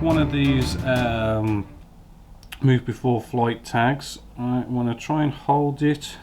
one of these move before flight tags. I want to try and hold it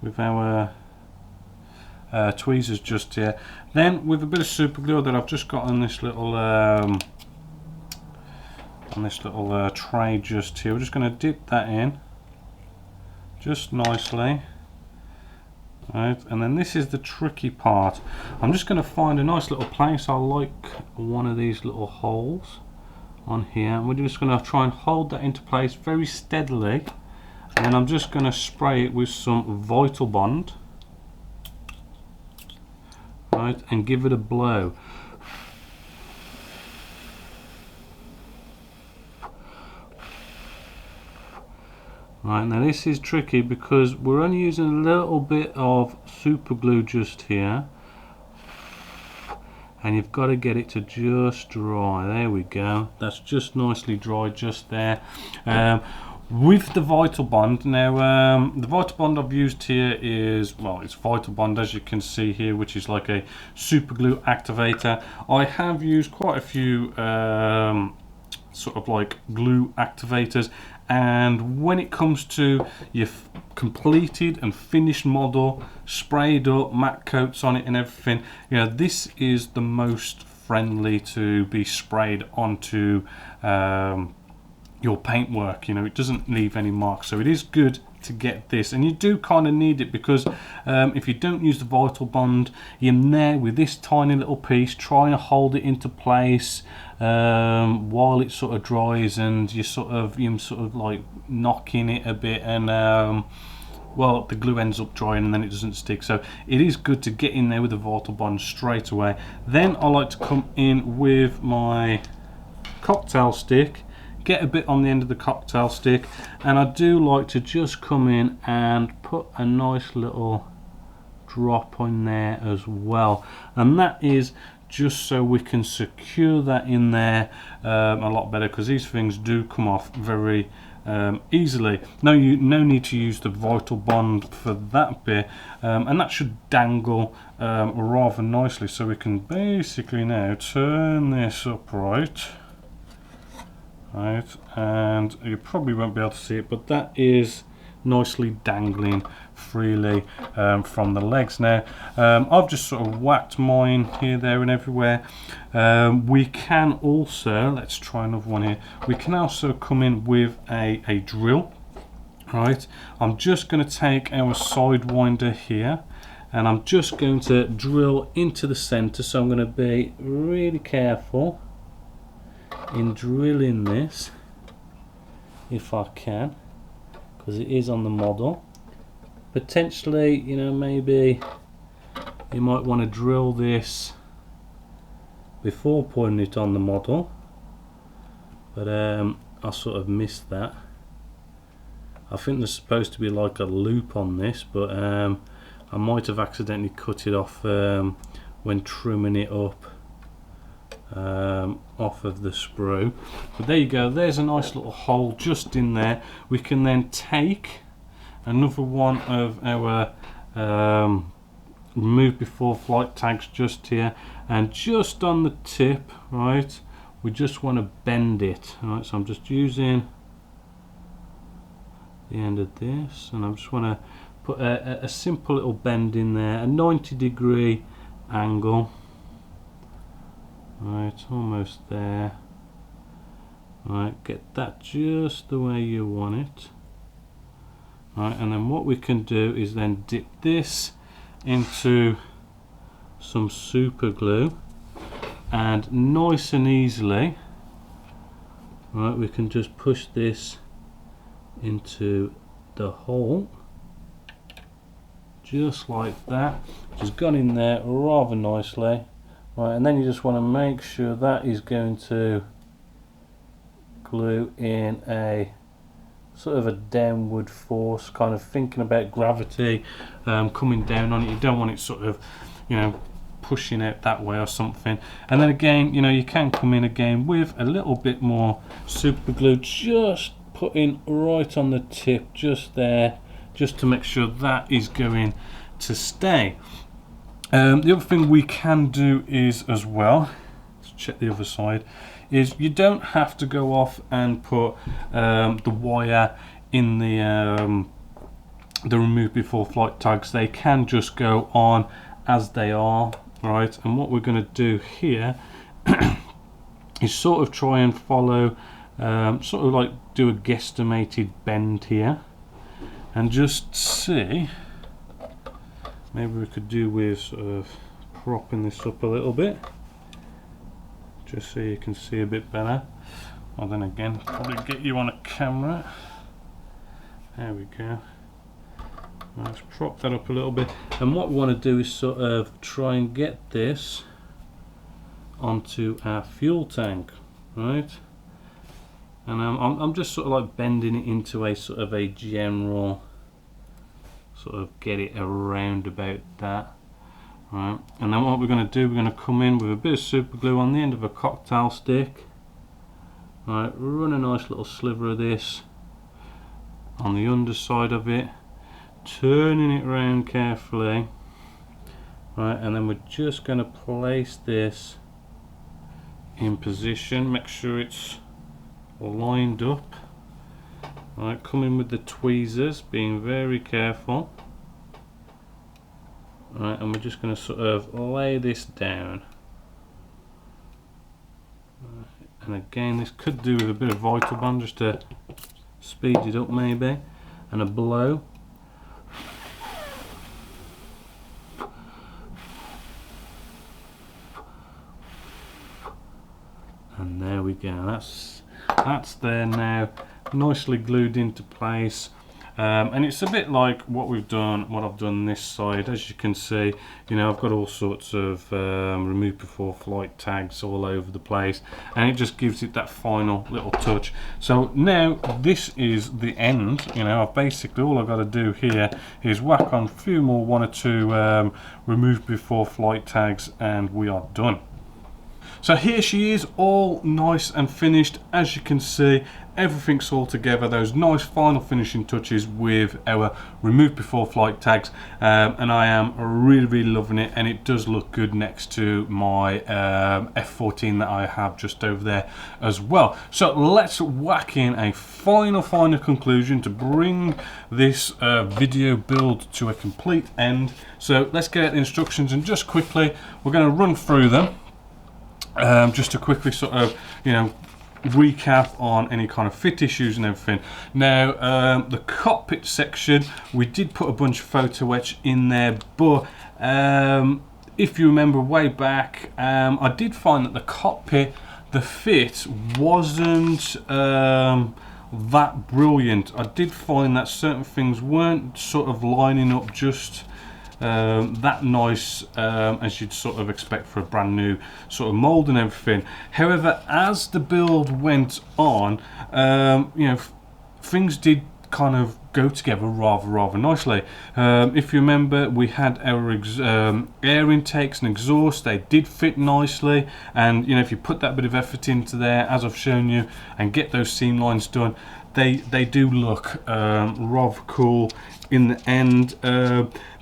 with our tweezers just here. Then with a bit of super glue that I've just got on this little tray just here, we're just going to dip that in just nicely. Right, and then this is the tricky part. I'm just going to find a nice little place. I like one of these little holes on here, and we're just going to try and hold that into place very steadily, and then I'm just going to spray it with some Vital Bond, right, and give it a blow. Right, now this is tricky because we're only using a little bit of super glue just here, and you've got to get it to just dry. There we go, that's just nicely dry just there. With the Vital Bond, now the Vital Bond I've used here is, well, it's Vital Bond as you can see here, which is like a super glue activator. I have used quite a few sort of like glue activators, and when it comes to your completed and finished model, sprayed up, matte coats on it and everything, you know, this is the most friendly to be sprayed onto your paintwork. You know, it doesn't leave any marks, so it is good to get this, and you do kind of need it because if you don't use the Vital Bond, you're in there with this tiny little piece trying to hold it into place while it sort of dries, and you're sort of like knocking it a bit, and well, the glue ends up drying and then it doesn't stick. So it is good to get in there with the Vital Bond straight away. Then I like to come in with my cocktail stick, get a bit on the end of the cocktail stick, and I do like to just come in and put a nice little drop on there as well, and that is just so we can secure that in there a lot better, because these things do come off very easily. No need to use the Vital Bond for that bit, and that should dangle rather nicely, so we can basically now turn this upright. Right, and you probably won't be able to see it, but that is nicely dangling freely from the legs. Now I've just sort of whacked mine here, there and everywhere. We can also, let's try another one here, we can also come in with a drill. Right, I'm just going to take our sidewinder here, and I'm just going to drill into the center, so I'm going to be really careful in drilling this if I can, because it is on the model. Potentially, you know, maybe you might want to drill this before putting it on the model, but I sort of missed that. I think there's supposed to be like a loop on this, but I might have accidentally cut it off when trimming it up off of the sprue. But there you go, there's a nice little hole just in there. We can then take another one of our remove before flight tags just here, and just on the tip, right, we just want to bend it. Right, so I'm just using the end of this, and I just want to put a simple little bend in there, a 90-degree angle. Right, almost there. Right, get that just the way you want it. Right, and then what we can do is then dip this into some super glue, and nice and easily, right, we can just push this into the hole just like that, which has gone in there rather nicely. Right, and then you just want to make sure that is going to glue in a sort of a downward force, kind of thinking about gravity coming down on it. You don't want it sort of, you know, pushing out that way or something. And then again, you know, you can come in again with a little bit more super glue, just putting right on the tip just there, just to make sure that is going to stay. The other thing we can do is as well, let's check the other side, is you don't have to go off and put the wire in the remove before flight tags. They can just go on as they are, right? And what we're going to do here is sort of try and follow, sort of like do a guesstimated bend here, and just see, maybe we could do with sort of propping this up a little bit, just so you can see a bit better. Well, then again, probably get you on a camera. There we go. Let's prop that up a little bit, and what we want to do is sort of try and get this onto our fuel tank, right? And I'm just sort of like bending it into a sort of a general sort of get it around about that, right? And then what we're going to do, we're going to come in with a bit of super glue on the end of a cocktail stick, right? Run a nice little sliver of this on the underside of it, turning it around carefully, right? And then we're just going to place this in position, make sure it's lined up, right? Coming with the tweezers, being very careful, right? And we're just going to sort of lay this down, right. And again, this could do with a bit of vital bond just to speed it up maybe, and a blow. And there we go, that's there now, nicely glued into place. And it's a bit like what I've done this side. As you can see, you know, I've got all sorts of remove before flight tags all over the place, and it just gives it that final little touch. So now this is the end. You know, I've basically, all I've got to do here is whack on a few more, 1 or 2 remove before flight tags, and we are done. So here she is, all nice and finished. As you can see, everything's all together, those nice final finishing touches with our remove before flight tags, and I am really loving it, and it does look good next to my F-14 that I have just over there as well. So let's whack in a final conclusion to bring this video build to a complete end. So let's get out the instructions, and just quickly we're going to run through them. Just to quickly sort of, you know, recap on any kind of fit issues and everything. Now, the cockpit section, we did put a bunch of photo etch in there, but if you remember way back, I did find that the cockpit, the fit wasn't that brilliant. I did find that certain things weren't sort of lining up just that nice as you'd sort of expect for a brand new sort of mold and everything. However, as the build went on, you know, things did kind of go together rather nicely. If you remember, we had our air intakes and exhaust. They did fit nicely, and you know, if you put that bit of effort into there, as I've shown you, and get those seam lines done, they do look rather cool in the end.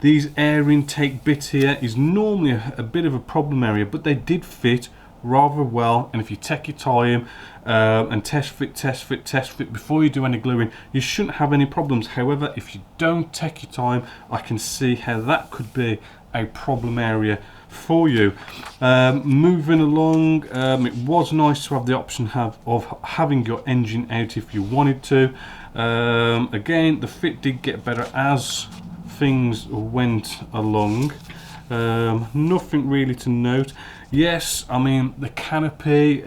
These air intake bits here is normally a bit of a problem area, but they did fit rather well, and if you take your time and test fit before you do any gluing, you shouldn't have any problems. However, if you don't take your time, I can see how that could be a problem area for you. Moving along, it was nice to have the option of having your engine out if you wanted to. Again, the fit did get better as things went along. Nothing really to note. Yes, I mean, the canopy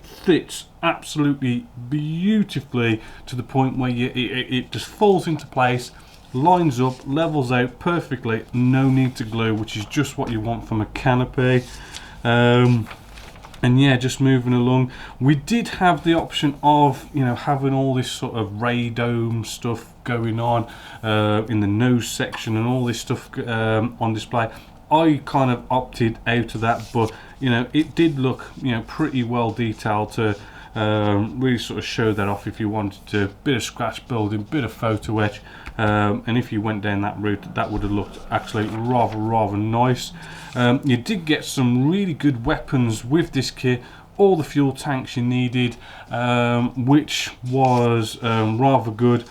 fits absolutely beautifully to the point where it just falls into place, lines up, levels out perfectly, no need to glue, which is just what you want from a canopy. And yeah, just moving along, we did have the option of, you know, having all this sort of radome stuff going on in the nose section and all this stuff on display. I kind of opted out of that, but you know, it did look, you know, pretty well detailed to really sort of show that off if you wanted to. Bit of scratch building, bit of photo etch, and if you went down that route, that would have looked actually rather nice. You did get some really good weapons with this kit, all the fuel tanks you needed, which was rather good,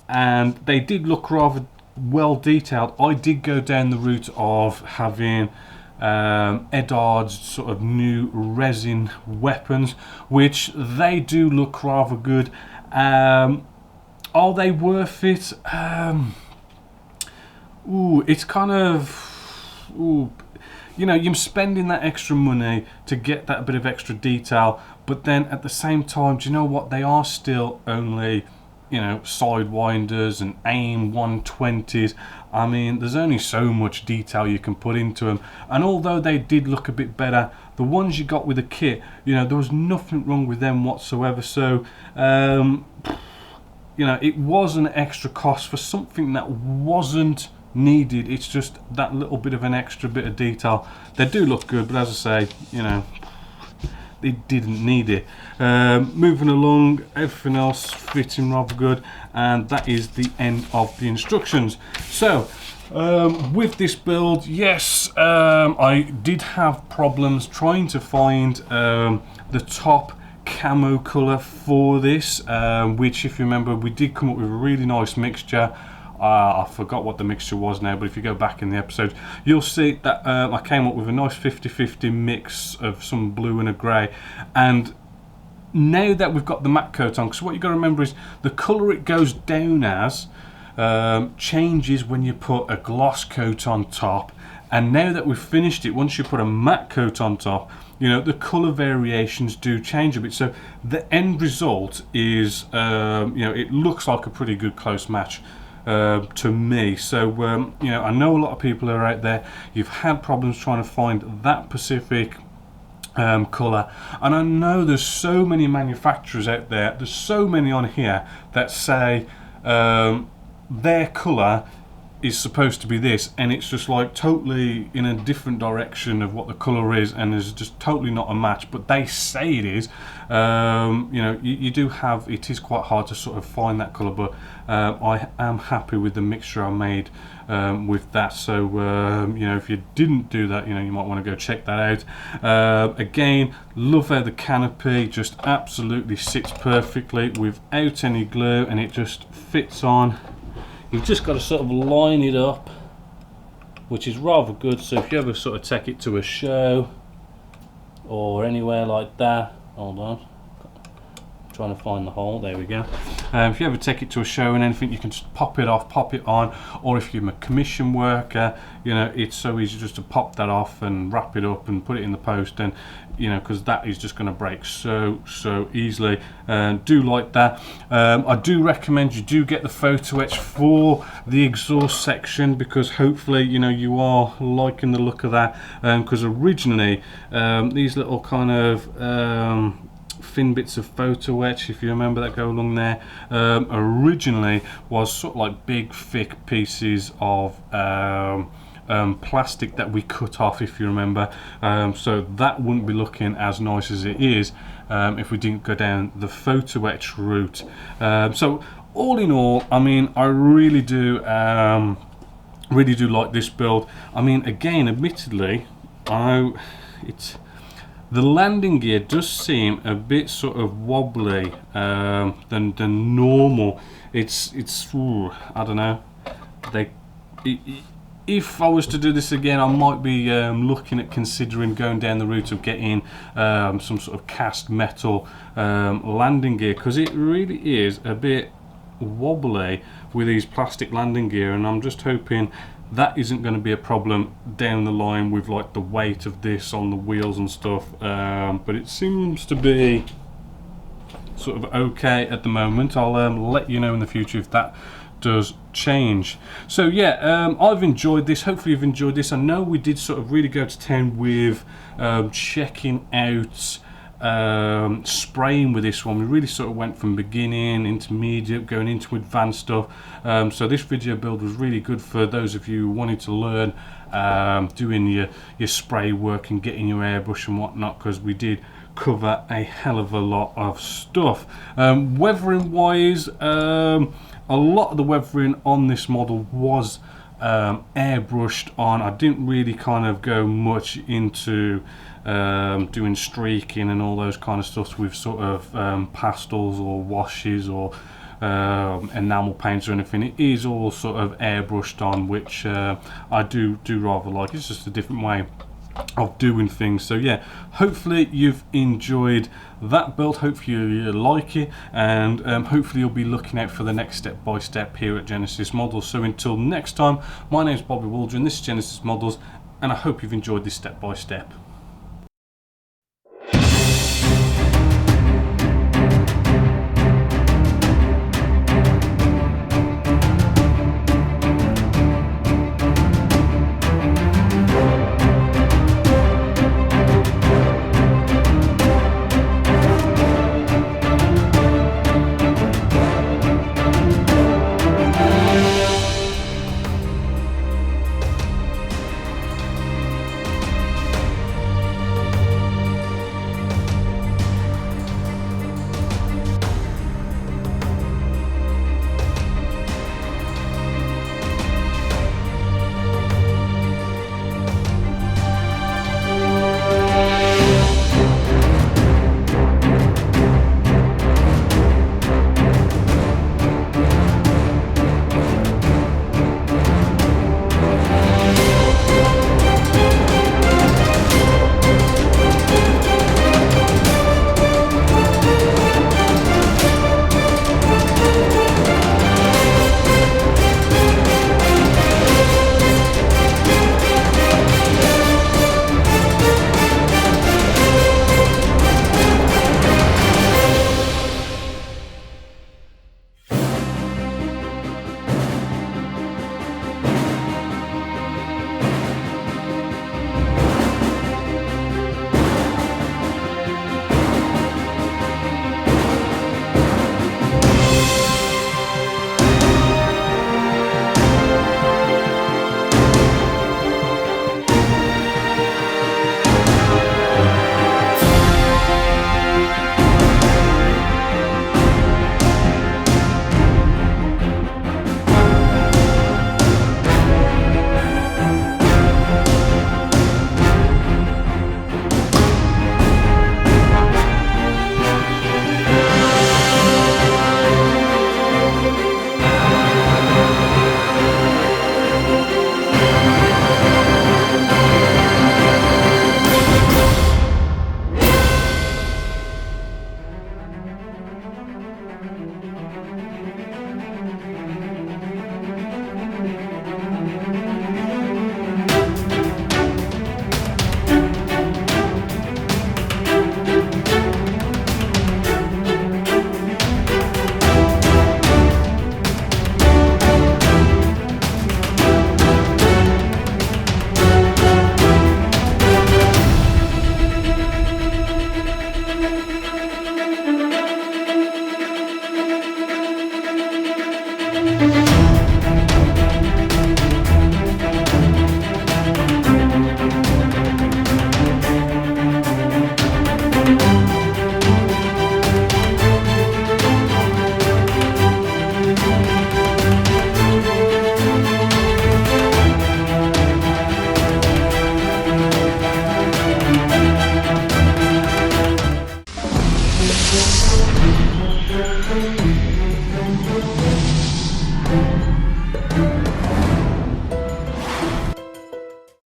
and they did look rather well detailed. I did go down the route of having Edard's sort of new resin weapons, which they do look rather good. Are they worth it? It's kind of, you know, you're spending that extra money to get that bit of extra detail, but then at the same time, do you know what? They are still only, you know, sidewinders and AIM 120s. I mean, there's only so much detail you can put into them, and although they did look a bit better, the ones you got with the kit, you know, there was nothing wrong with them whatsoever. So you know, it was an extra cost for something that wasn't needed. It's just that little bit of an extra bit of detail. They do look good, but as I say, you know, they didn't need it. Moving along, everything else fitting rather good, and that is the end of the instructions. So with this build, yes, I did have problems trying to find the top camo colour for this, which, if you remember, we did come up with a really nice mixture. I forgot what the mixture was now, but if you go back in the episode, you'll see that I came up with a nice 50-50 mix of some blue and a grey. And now that we've got the matte coat on, because what you've got to remember is the colour it goes down as changes when you put a gloss coat on top. And now that we've finished it, once you put a matte coat on top, you know, the colour variations do change a bit. So the end result is, you know, it looks like a pretty good close match to me. So you know, I know a lot of people are out there, you've had problems trying to find that specific colour, and I know there's so many manufacturers out there, there's so many on here that say their colour is supposed to be this, and it's just like totally in a different direction of what the colour is, and is just totally not a match, but they say it is. You know, you do have, it is quite hard to sort of find that colour, but I am happy with the mixture I made with that. So you know, if you didn't do that, you know, you might want to go check that out. Again, love how the canopy just absolutely sits perfectly without any glue, and it just fits on. You've just got to sort of line it up, which is rather good. So if you ever sort of take it to a show or anywhere like that, hold on, I'm trying to find the hole, there we go. If you ever take it to a show and anything, you can just pop it off, pop it on, or if you're a commission worker, you know, it's so easy just to pop that off and wrap it up and put it in the post, and you know, because that is just going to break so easily. Do like that. I do recommend you do get the photo etch for the exhaust section, because hopefully, you know, you are liking the look of that, because originally these little kind of thin bits of photo etch, if you remember, that go along there, originally was sort of like big thick pieces of plastic that we cut off, if you remember, so that wouldn't be looking as nice as it is if we didn't go down the photo etch route. So all in all, I mean, I really do like this build. I mean, again, admittedly, the landing gear does seem a bit sort of wobbly than normal. It's I don't know. If I was to do this again, I might be looking at considering going down the route of getting some sort of cast metal landing gear, because it really is a bit wobbly with these plastic landing gear, and I'm just hoping that isn't going to be a problem down the line with like the weight of this on the wheels and stuff, but it seems to be sort of okay at the moment. I'll let you know in the future if that does change. So yeah, I've enjoyed this. Hopefully you've enjoyed this. I know we did sort of really go to town with checking out spraying with this one. We really sort of went from beginning, intermediate, going into advanced stuff. So this video build was really good for those of you who wanted to learn doing your spray work and getting your airbrush and whatnot, because we did cover a hell of a lot of stuff. Weathering wise, a lot of the weathering on this model was airbrushed on. I didn't really kind of go much into doing streaking and all those kind of stuff with sort of pastels or washes or enamel paints or anything. It is all sort of airbrushed on, which I do rather like. It's just a different way of doing things. So yeah, hopefully you've enjoyed that build, hopefully you like it, and hopefully you'll be looking out for the next step by step here at Genesis Models. So until next time, my name is Bobby Waldron, this is Genesis Models, and I hope you've enjoyed this step by step.